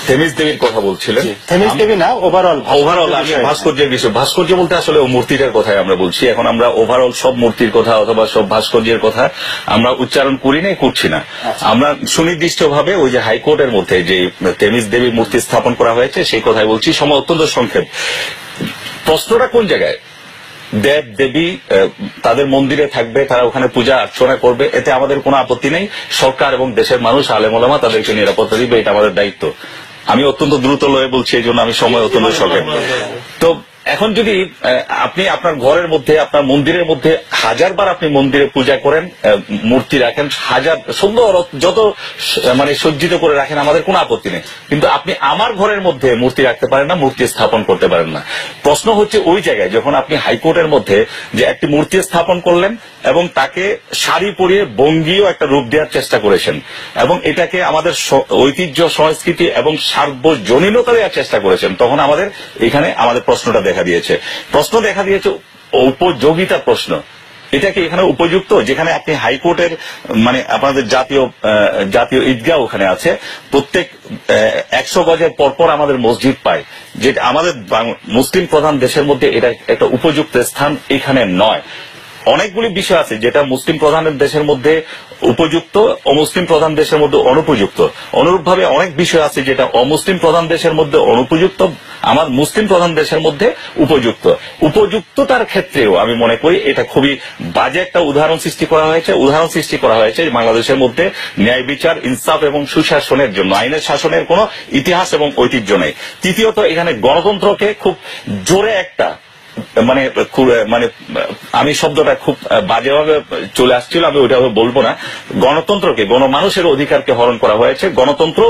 Themis দেবীর কথা বলছিলেন। থেমিস দেবী না, ওভারঅল ভাস্কর্যের বিষয়। ভাস্কর্য বলতে আসলে মূর্তিটার কথাই আমরা বলছি। এখন আমরা ওভারঅল সব মূর্তির কথা অথবা সব ভাস্কর্যের কথা আমরা উচ্চারণ করি না, করছি না। আমরা সুনির্দিষ্টভাবে ওই যে হাইকোর্টের মধ্যে যে থেমিস দেবীর মূর্তি স্থাপন করা হয়েছে সেই কথাই বলছি। সময় অত্যন্ত সংক্ষেপ। প্রশ্নটা কোন জায়গায়? দেব দেবী তাদের মন্দিরে থাকবে, তারা ওখানে পূজা অর্চনা করবে, এতে আমাদের কোনো আপত্তি নেই। সরকার এবং দেশের মানুষ আলেম ওলামা তাদেরকে নিরাপত্তা দিবে, এটা আমাদের দায়িত্ব। আমি অত্যন্ত দ্রুত লয়ে বলছি, এই জন্য আমি সময় অত্যন্ত সংক্ষেপ। তো এখন যদি আপনি আপনার ঘরের মধ্যে, আপনার মন্দিরের মধ্যে হাজারবার আপনি মন্দিরে পূজা করেন, মূর্তি রাখেন, হাজার সুন্দর যত মানে সজ্জিত করে রাখেন, আমাদের কোনো আপত্তি নেই। কিন্তু আপনি আমার ঘরের মধ্যে মূর্তি রাখতে পারেন না, মূর্তি স্থাপন করতে পারেন না। প্রশ্ন হচ্ছে ওই জায়গায় যখন আপনি হাইকোর্টের মধ্যে যে একটি মূর্তি স্থাপন করলেন এবং তাকে শাড়ি পরিয়ে বঙ্গীয় একটা রূপ দেওয়ার চেষ্টা করেছেন এবং এটাকে আমাদের ঐতিহ্য সংস্কৃতি এবং সার্বজনীনতা দেওয়ার চেষ্টা করেছেন, তখন আমাদের এখানে আমাদের প্রশ্নটা দেখা দিয়েছে উপযোগিতা প্রশ্ন। এটা কি এখানে উপযুক্ত? যেখানে আপনি হাইকোর্টের মানে আপনাদের জাতীয় ঈদগাহ ওখানে আছে, প্রত্যেক 100 গজের পরপর আমাদের মসজিদ পায়, যেটা আমাদের মুসলিম প্রধান দেশের মধ্যে এটা একটা উপযুক্ত স্থান এখানে নয়। অনেকগুলি বিষয় আছে যেটা মুসলিম প্রধানের দেশের মধ্যে উপযুক্ত, অমুসলিম প্রধান দেশের মধ্যে অনুপযুক্ত। অনুরূপভাবে অনেক বিষয় আছে যেটা অমুসলিম প্রধান দেশের মধ্যে অনুপযুক্ত, আমার মুসলিম প্রধান দেশের মধ্যে উপযুক্ত। উপযুক্ততার ক্ষেত্রেও আমি মনে করি এটা খুবই বাজে একটা উদাহরণ সৃষ্টি করা হয়েছে বাংলাদেশের মধ্যে ন্যায় বিচার, ইনসাফ এবং সুশাসনের জন্য। আইনের শাসনের কোন ইতিহাস এবং ঐতিহ্য নেই। তৃতীয়ত, এখানে গণতন্ত্রকে খুব জোরে একটা মানে আমি শব্দটা খুব বাজেভাবে চলে আসছিল, আমি ওইটাভাবে বলবো না। গণতন্ত্রকে, গণমানুষের অধিকারকে হরণ করা হয়েছে। গণতন্ত্র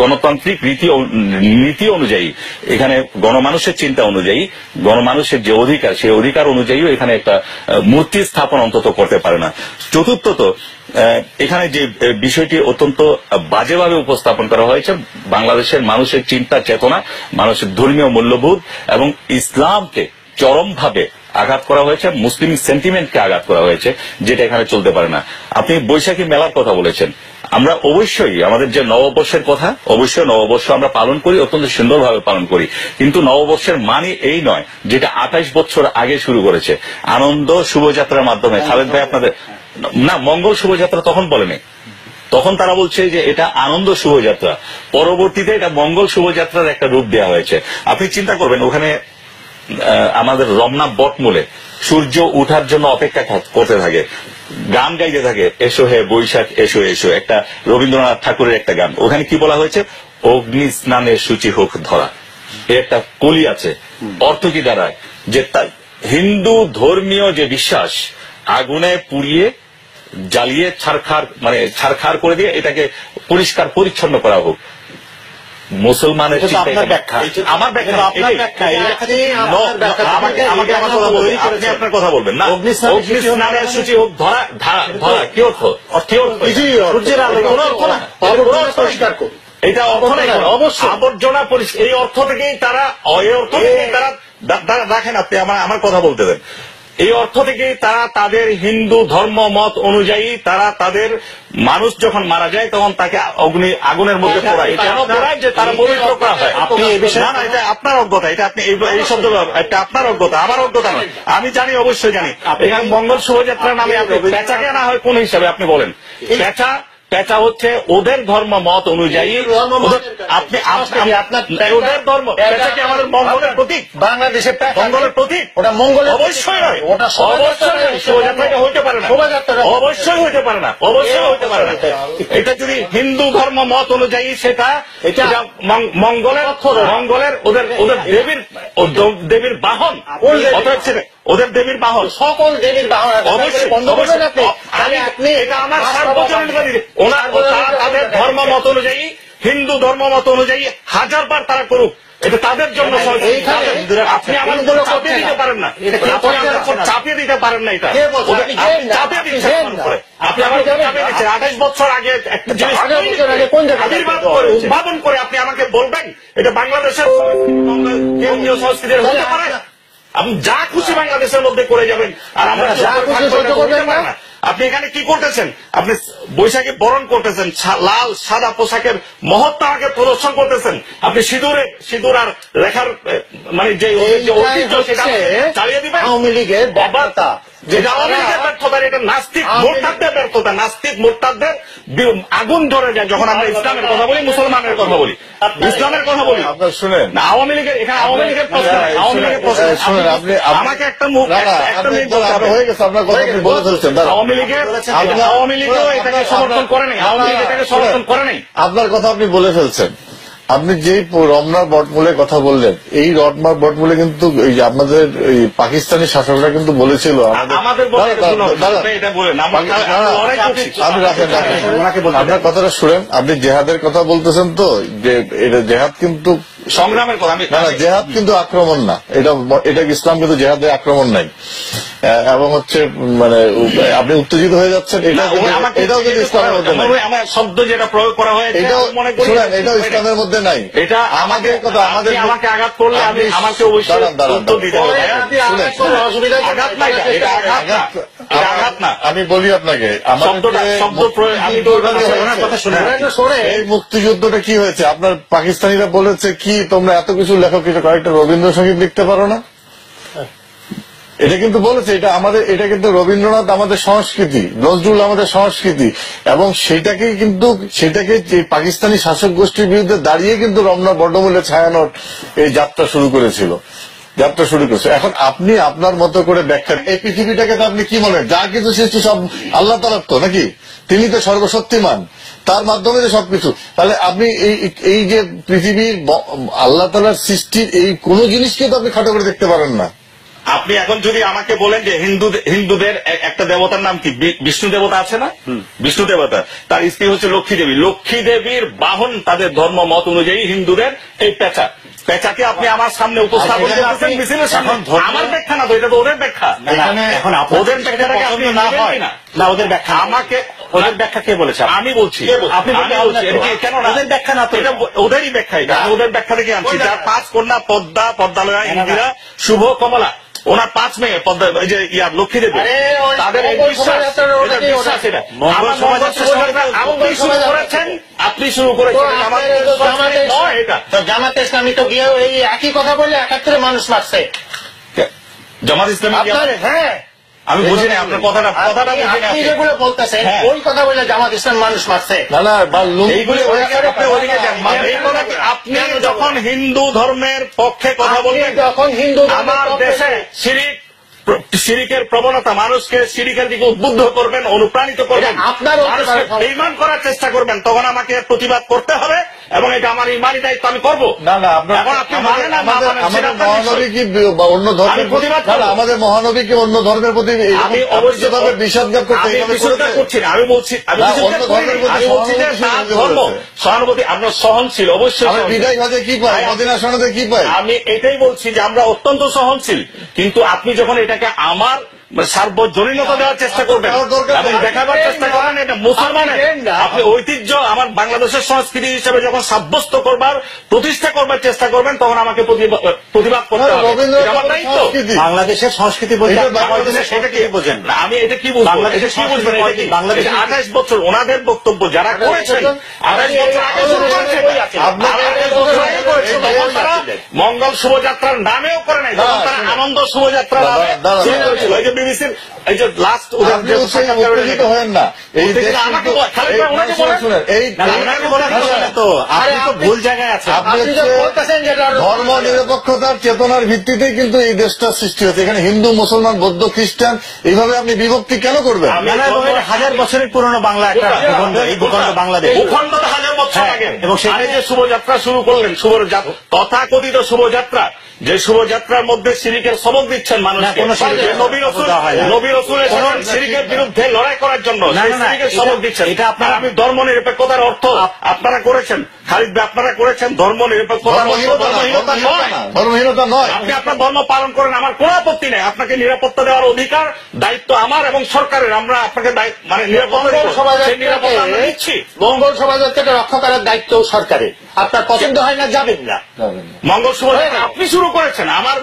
গণতান্ত্রিক নীতি অনুযায়ী, এখানে গণমানুষের চিন্তা অনুযায়ী, গণমানুষের যে অধিকার সেই অধিকার অনুযায়ীও এখানে একটা মূর্তি স্থাপন অন্তত করতে পারে না। চতুর্থত, এখানে যে বিষয়টি অত্যন্ত বাজেভাবে উপস্থাপন করা হয়েছে, বাংলাদেশের মানুষের চিন্তা চেতনা, মানুষের ধর্মীয় মূল্যবোধ এবং ইসলামকে চরমভাবে আঘাত করা হয়েছে, মুসলিম সেন্টিমেন্টকে আঘাত করা হয়েছে, যেটা এখানে চলতে পারে না। আপনি বৈশাখী মেলার কথা বলেছেন। আমরা অবশ্যই আমাদের যে নববর্ষের কথা, অবশ্যই নববর্ষ আমরা পালন করি, অত্যন্ত সুন্দরভাবে পালন করি। কিন্তু নববর্ষের মানে এই নয় যেটা 28 বছর আগে শুরু করেছে আনন্দ শুভযাত্রার মাধ্যমে। খালেদ ভাই আপনাদের না, মঙ্গল শুভযাত্রা তখন বলেনি, তখন তারা বলছে যে এটা আনন্দ শুভযাত্রা। পরবর্তীতে এটা মঙ্গল শুভযাত্রার একটা রূপ দেওয়া হয়েছে। আপনি চিন্তা করবেন, ওখানে আমাদের রমনা বটমূলে সূর্য উঠার জন্য অপেক্ষা করতে থাকে, গান গাইতে থাকে, এসো হে বৈশাখ এসো এসো, একটা রবীন্দ্রনাথ ঠাকুরের একটা গান। ওখানে কি বলা হয়েছে? অগ্নি স্নানে সূচি হোক ধরা। এর একটা কলি আছে। অর্থ কি দাঁড়ায়? যে হিন্দু ধর্মীয় যে বিশ্বাস, আগুনে পুড়িয়ে জ্বালিয়ে ছারখার করে দিয়ে এটাকে পরিষ্কার পরিচ্ছন্ন করা হোক। মুসলমানের আমার আপনার কথা বলবেন না, অগ্নি স্নানের সূচি হোক ধরা, ধরা কি অর্থ? সূর্যের আলো পরিষ্কার করুন, এটা অর্থ নেই। অবশ্যই আবর্জনা পরিষ্কার, এই অর্থ থেকেই তারা দেখেন, আপনি আমার কথা বলতে দেন। এই অর্থ থেকেই তারা তাদের হিন্দু ধর্ম মত অনুযায়ী তারা তাদের মানুষ যখন মারা যায় তখন তাকে আগুনের মধ্যে পোড়ায়। কেন পোড়ায়? যে তারা পবিত্র করা হয়। আপনি এই বিষয়ে না, এটা আপনার অজ্ঞতা, এটা আপনি এই শব্দ, এটা আপনার অজ্ঞতা, আমার অজ্ঞতা নয়। আমি জানি, অবশ্যই জানি। এখানে মঙ্গল শোভাযাত্রার নামে আপনি পেঁচাকে না হয় কোন হিসাবে আপনি বলেন? পেঁচা হচ্ছে ওদের ধর্ম মত অনুযায়ী, আপনি ওদের ধর্ম। পেঁচা কি আমাদের মঙ্গলের প্রতীক? বাংলাদেশের মঙ্গলের প্রতীক? ওটা মঙ্গলের অবশ্যই নয়, ওটা অবশ্যই শোভাযাত্রাটা হইতে পারে না, অবশ্যই হইতে পারে না, অবশ্যই হইতে পারে না। এটা যদি হিন্দু ধর্ম মত অনুযায়ী সেটা মঙ্গলের ওদের দেবীর বাহন, ওদের দেবীর বাহন, সকল দেবীর বাহন। আপনি এটা আমার সার্বজনীনতা দিতে, তাদের ধর্ম মত অনুযায়ী, হিন্দু ধর্ম মত অনুযায়ী হাজারবার তারা করুক, এটা তাদের জন্য। আপনি আমার উপর চাপিয়ে দিতে পারেন না, চাপিয়ে দিতে পারেন না, এটা চাপিয়ে দিচ্ছেন। আপনি আমার চাপিয়ে দিচ্ছেন। 28 বছর আগে একটা জিনিস উদ্ভাবন করে আপনি আমাকে বলবেন এটা বাংলাদেশের সংস্কৃতির হতে পারে? আপনি যা খুশি বাংলাদেশের মধ্যে করে যাবেন, আর আমরা যা খুশি করতে পারি না। আপনি এখানে কি করতেছেন? আপনি বৈশাখী বরণ করতেছেন, লাল সাদা পোশাকের মহত্তাকে প্রদর্শন করতেছেন। আপনি সিঁদুর আর রেখার মানে যে ঐতিহ্য সেটা চালিয়ে দিবেন। আওয়ামী লীগের ব্যর্থতা, যেটা আওয়ামী লীগের ব্যর্থতা, এটা নাস্তিক মোরতাদদের ব্যর্থতা। নাস্তিক মোরতাদদের আগুন ধরে যায় যখন আমরা ইসলামের কথা বলি, মুসলমানের কথা বলি, ইসলামের কথা বলি। আপনার শুনেন, আওয়ামী লীগের এখানে আওয়ামী লীগের প্রশ্ন, আওয়ামী লীগের প্রশ্ন শুনেন, আপনি আমাকে একটা মিনিট হয়ে গেছে, আপনার কথা আপনি বলে ফেলছেন। আওয়ামী লীগও এটাকে সমর্থন করে নাই, আওয়ামী লীগ এটাকে সমর্থন করে নাই। আপনার কথা আপনি বলে ফেলছেন। আপনি যেই রমনার বটমূলের কথা বললেন, এই রমনার বটমূলে কিন্তু আমাদের পাকিস্তানি শাসকরা কিন্তু বলেছিল আপনার কথাটা শুনেন। আপনি জেহাদের কথা বলতেছেন তো, যে এটা জেহাদ কিন্তু সংগ্রামের কথা। জেহাদ কিন্তু আক্রমণ না, এটা ইসলাম কিন্তু জেহাদের আক্রমণ নাই। এবং হচ্ছে মানে আপনি উত্তেজিত হয়ে যাচ্ছেন, এটাও কিন্তু ইসলামের মধ্যে নাই। আমার শব্দ যেটা প্রয়োগ করা হয়েছে এটাও মনে করেন, এটাও ইসলামের মধ্যে নাই। এটা আমাদের কথা, আমাকে আঘাত করলে আমি আমাকে অবশ্যই উত্তর দিতে হবে। আঘাত না, আমি বলি আপনাকে, এই মুক্তিযুদ্ধটা কি হয়েছে? আপনার পাকিস্তানিরা বলেছে কি, তোমরা এত কিছু লেখো, কিছু কয়েকটা রবীন্দ্রসঙ্গীত লিখতে পারো না? এটা কিন্তু বলেছে, এটা কিন্তু রবীন্দ্রনাথ আমাদের সংস্কৃতি, নজরুল আমাদের সংস্কৃতি, এবং সেটাকে যে পাকিস্তানি শাসক গোষ্ঠীর বিরুদ্ধে দাঁড়িয়ে কিন্তু রমনা বটমূলে ছায়ানট এই যাত্রা শুরু করেছে। এখন আপনি আপনার মতো করে ব্যাখ্যা, এই পৃথিবীটাকে তো আপনি কি মনে, যা কিছু সৃষ্টি সব আল্লাহ তাআলার তো নাকি? তিনি তো সর্বশক্তিমান, তার মাধ্যমে যে সবকিছু। তাহলে আপনি এই যে পৃথিবীর আল্লাহ তাআলার সৃষ্টির এই কোন জিনিসকে তো আপনি খাটো করে দেখতে পারেন না। আপনি এখন যদি আমাকে বলেন যে হিন্দুদের একটা দেবতার নাম কি, বিষ্ণু দেবতা আছে না, বিষ্ণু দেবতা, তার স্ত্রী হচ্ছে লক্ষ্মী দেবী। লক্ষ্মী দেবীর বাহন তাদের ধর্ম মত অনুযায়ী হিন্দুদের এই পেঁচাকে আপনি আমার সামনে উপস্থাপন করতেছেন মিছিলের সামনে। আমার ব্যাখ্যা না তো, এটা তো ওদের ব্যাখ্যা। এখন ওদের ব্যাখ্যাটাকে আপনি না হয় না, ওদের ব্যাখ্যা আমাকে, ওদের ব্যাখ্যা কে বলেছে? আমি বলছি, আপনি কেন না? ওদের ব্যাখ্যা না তো, এটা ওদেরই ব্যাখ্যা। এটা ওদের ব্যাখ্যা থেকে আনছি। যার 5 কন্যা, পদ্মালয়া, ইন্দিরা, শুভ, কমলা, ওনার 5 মেয়ে লক্ষ্মী দেবী, তাদের বিশ্বাস। এটা আপনি শুরু করেছেন, জামাতে ইসলামী তো গিয়ে এই একই কথা বলে 71 মানুষ মারছে। জামাত ইসলামী, হ্যাঁ আমি বুঝি না আপনার কথাটা বলতেছেন, ওই কথা বলে জামাত ইসলাম মানুষ মারছে। আপনি যখন হিন্দু ধর্মের পক্ষে কথা বলবেন, যখন হিন্দু আমার দেশে শিরিকের প্রবণতা, মানুষকে শিরিকের দিকে উদ্বুদ্ধ করবেন, অনুপ্রাণিত করবেন, আপনার মানুষকে বেঈমান করার চেষ্টা করবেন, তখন আমাকে প্রতিবাদ করতে হবে, এবং এটা আমার ইমানি দায়িত্ব, আমি করবো। আপনি মানেন না, আমাদের মহানবী কি অন্য ধর্মের প্রতিবাদ, আমাদের মহানবী কি অন্য ধর্মের প্রতি আমি অবশ্যই বিষাদঘাত করছি না। আমি বলছি ধর্ম সহানুভূতি, আপনার সহনশীল, অবশ্যই বিদায় হজে কি পাই, মদিনা সনদে কি পাই। আমি এটাই বলছি যে আমরা অত্যন্ত সহনশীল, কিন্তু আপনি যখন এটাকে আমার সার্বজনীনতা দেওয়ার চেষ্টা করবেন এবং দেখাবার চেষ্টা করবেন এটা মুসলমানের, আপনি ঐতিহ্য আমার বাংলাদেশের সংস্কৃতি হিসেবে যখন সাব্যস্ত করবার, প্রতিষ্ঠা করবার চেষ্টা করবেন, তখন আমাকে প্রতিবাদ করতে হবে। আমার দায়িত্ব। বাংলাদেশের সংস্কৃতি বলতে সেটা কি বোঝেন? আমি এটা কি বুঝবো, এটা কি বুঝবেন? বাংলাদেশ 28 বছর ওনাদের বক্তব্য যারা করেছেন, 28 বছর আগে শুরু করেছেন, মঙ্গল শুভযাত্রার নামেও করে নাই, যখন তারা আনন্দ শুভযাত্রা নামে বিবিসির এই যে লাস্ট উত্তেজিত হন না। ভুল জায়গায় আছে। ধর্ম নিরপেক্ষতার চেতনার ভিত্তিতেই কিন্তু এই দেশটা সৃষ্টি হয়েছে। এখানে হিন্দু, মুসলমান, বৌদ্ধ, খ্রিস্টান, এইভাবে আপনি বিভক্তি কেন করবেন? 1000 বছরের পুরনো বাংলা একটা ভূখণ্ড, এই ভূখণ্ড বাংলাদেশ, ভূখণ্ড তো 1000 বছর আগে। এবং সেখানে যে শুভযাত্রা শুরু করলেন, তথাকথিত শুভযাত্রা, যে শুভযাত্রার মধ্যে শিরিকের সবক দিচ্ছেন মানুষকে, নবী রাসূলের শিরিকের বিরুদ্ধে লড়াই করার জন্য শিরিকের সবক দিচ্ছেন, এটা আপনার আমি ধর্ম নিরপেক্ষতার অর্থ আপনারা করেছেন। খালিদ ভাই আপনারা করেছেন ধর্ম নিরপেক্ষতা ধর্মহীনতা নয়। ধর্মহীনতা নয়। আপনি আপনার ধর্ম পালন করেন, আমার কোনো আপত্তি নেই। আপনাকে নিরাপত্তা দেওয়ার অধিকার দায়িত্ব আমার এবং সরকারের। আমরা আপনাকে মানে নিরাপত্তা সেই নিরাপত্তা আমরা দিচ্ছি। মঙ্গল শোভাযাত্রাকে রক্ষা করার দায়িত্ব সরকারের। আপনার পছন্দ হয় না, যাবেন না। মঙ্গল শোভাযাত্রা আপনি শুরু করেছেন। আমার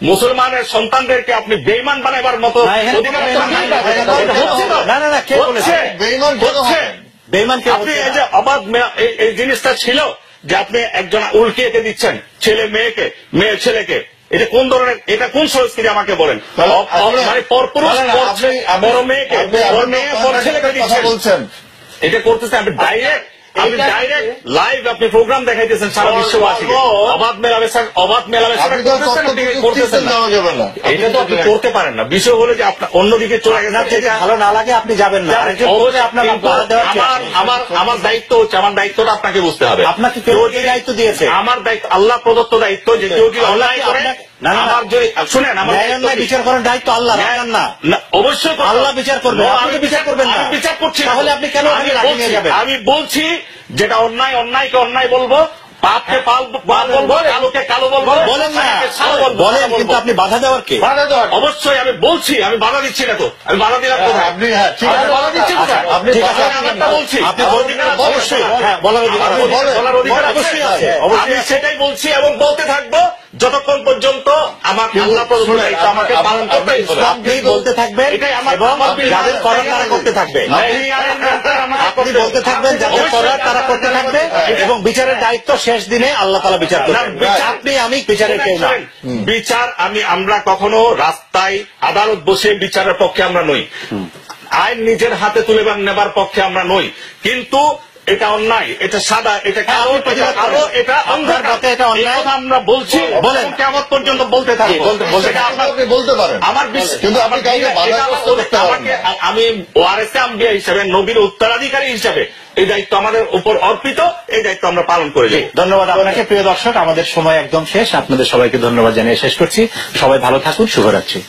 মুসলমানের সন্তানদেরকে আপনি বেঈমান বানাবার মতো অধিকার না না না, কে বলেছে বেঈমান কেন হচ্ছে? হবেন? বেঈমান কে? আপনি এই যে অবাধ এই জিনিসটা ছিল যে আপনি একজন উল্কিয়ে দিচ্ছেন ছেলে মেয়েকে, মেয়ে ছেলেকে, এটা কোন ধরনের, এটা কোন সংস্কৃতি আমাকে বলেন? মানে পরপুরুষ বড় মেয়েকে, বড় মেয়ে বড় ছেলেকে দিচ্ছেন, বলছেন এটা করতেছে। আপনি ডাইরেক্ট লাইভ আপনি প্রোগ্রাম দেখাইতেছেন সারা বিশ্ববাসীকে। অবাধ মেলামেশা আপনি তো করতেছেন না। দেওয়া যাবে না। এটা তো আপনি করতে পারেন না। বিষয় হলো যে আপনার অন্যদিকে চলে গেছে। যদি ভালো না লাগে আপনি যাবেন না। আমার দায়িত্ব হচ্ছে, আমার দায়িত্বটা আপনাকে বুঝতে হবে। আপনাকে কেউ যে দায়িত্ব দিয়েছে? আমার দায়িত্ব, আল্লাহ প্রদত্ত দায়িত্ব যে কেউ যদি অন্যায় করে, আমার যদি শুনেন, আমার বিচার করার দায়িত্ব আল্লাহ, না অবশ্যই আল্লাহ বিচার করবেন। আপনি তো বিচার করবেন না। আমি বিচার করছি, তাহলে আপনি কেন নিয়ে যাবেন? আমি বলছি যেটা অন্যায়, অন্যায়কে অন্যায় বলবো, পাপকে পাপ বলবো, কালোকে কালো বলবো। বলেন না, বলেন, কিন্তু আপনি বাধা দেওয়ার কে? অবশ্যই আমি বলছি, আমি বাধা দিচ্ছি না তো। আমি বাধা দিলাম কোথায়? আপনি হ্যাঁ ঠিক আছে বাধা দিচ্ছি কোথায়? আপনি ঠিক আছে, আমারটা বলছি। আপনি অবশ্যই বলার অধিকার বলার অধিকার অবশ্যই আছে। আমি সেটাই বলছি এবং বলতে থাকবো যতক্ষণ পর্যন্ত আমার আল্লাহ প্রদত্ত দায়িত্ব আমাকে পালন করতেই হবে। আপনি বলতে থাকবেন এবং যাদের করার তারা করতে থাকবে। আপনি বলতে থাকবেন, যাদের করার তারা করতে থাকবে এবং বিচারের দায়িত্ব শেষ দিনে আল্লাহ তাআলা বিচার করবেন। আপনি আমি বিচারের কেউ না। বিচার আমরা কখনো রাস্তায় আদালত বসে বিচারের পক্ষে আমরা নই। আইন নিজের হাতে তুলে নেবার পক্ষে আমরা নই। কিন্তু এটা অন্যায়, এটা সাদা, এটা কালো, এটা অন্ধকার, এটা অন্যায় আমরা বলছি, বলেন কেমন পর্যন্ত বলতে থাকি। আপনি বলতে পারেন আমার বিশ্বাস, কিন্তু আপনি কাউকে বাধাগ্রস্ত করতে পারেন না। আমি ওয়ারিসে আম্বিয়া হিসেবে, নবীর উত্তরাধিকারী হিসেবে এই দায়িত্ব আমাদের উপর অর্পিত, এই দায়িত্ব আমরা পালন করে যাই। ধন্যবাদ আপনাকে। প্রিয় দর্শক, আমাদের সময় একদম শেষ। আপনাদের সবাইকে ধন্যবাদ জানিয়ে শেষ করছি। সবাই ভালো থাকুন। শুভরাত্রি।